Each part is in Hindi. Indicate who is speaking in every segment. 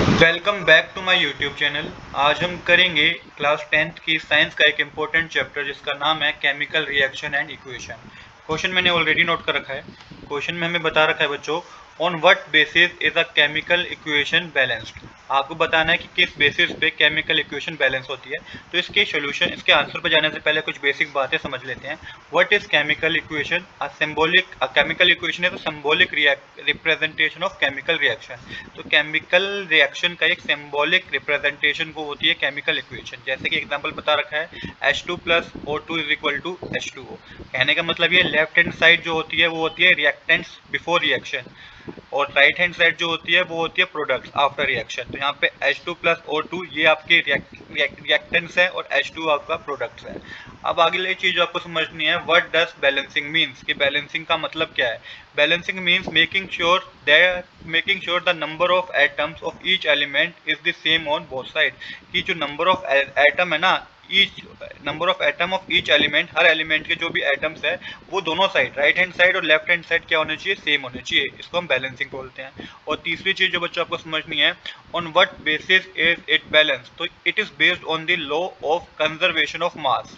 Speaker 1: Welcome back to my YouTube channel. आज हम करेंगे क्लास 10th की साइंस का एक इम्पोर्टेंट चैप्टर जिसका नाम है chemical reaction and equation. Question मैंने ऑलरेडी नोट कर रखा है। क्वेश्चन में हमें बता रखा है बच्चों, on what basis is a chemical equation balanced. आपको बताना है कि किस बेसिस पे केमिकल इक्वेशन बैलेंस होती है। तो इसके सॉल्यूशन, इसके आंसर पर जाने से पहले कुछ बेसिक बातें समझ लेते हैं। What is chemical equation? A chemical equation is a symbolic representation of chemical reaction. तो केमिकल रिएक्शन का एक सिंबॉलिक रिप्रेजेंटेशन वो होती है केमिकल इक्वेशन। जैसे कि एग्जांपल बता रखा है H2 plus O2 is equal to H2O। कहने का मतलब ये लेफ्ट हैंड साइड जो होती है वो होती है रिएक्टेंट्स बिफोर रिएक्शन, और राइट हैंड साइड जो होती है वो होती है प्रोडक्ट्स आफ्टर रिएक्शन। तो यहाँ पे H2 प्लस O2 ये आपके रिएक्टेंट्स है और H2 आपका प्रोडक्ट्स है। अब अगली चीज आपको समझनी है, व्हाट डज बैलेंसिंग मीन्स, कि बैलेंसिंग का मतलब क्या है। Balancing means making sure the number of atoms of each element is the same on both side. कि जो नंबर ऑफ एटम है ना, each number of atom of each element, her element के जो भी एटम्स है वो दोनों साइड, राइट हैंड साइड और लेफ्ट हैंड साइड क्या होने चाहिए, सेम होने चाहिए। इसको हम बैलेंसिंग बोलते हैं। और तीसरी चीज जो बच्चों आपको समझनी है, on what basis is it balance. तो it is based on the law of conservation of mass.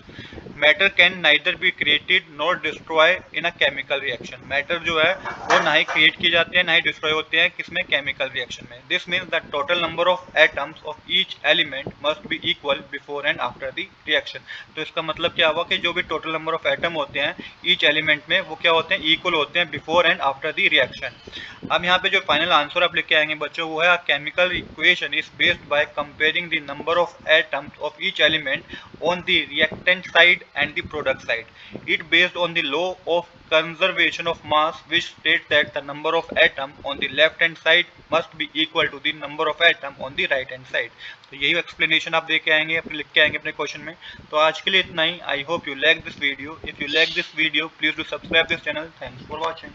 Speaker 1: Matter can neither be created nor destroy in a chemical reaction. Matter जो है वो ना ही क्रिएट किए जाते हैं ना ही डिस्ट्रॉय होते हैं किसमें, केमिकल रिएक्शन में। This means the total number of atoms of each element must be equal before and after the reaction. तो इसका मतलब क्या हुआ कि जो भी टोटल नंबर ऑफ एटम होते हैं ईच एलिमेंट में वो क्या होते हैं, इक्वल होते हैं before and after the reaction. अब यहाँ पे जो फाइनल आंसर आप लिख के आएंगे बच्चों वो है, chemical equation is based by comparing the number of atoms of each element on the reactant side and the product side. It based on the law of conservation of mass, which states that the number of atom on the left hand side must be equal to the number of atom on the right hand side. तो यही एक्सप्लेनेशन आप दे के आएंगे, लिख के आएंगे अपने क्वेश्चन में। तो आज के लिए इतना ही। I hope you like this video. If you like this video please do subscribe this channel. Thanks for watching.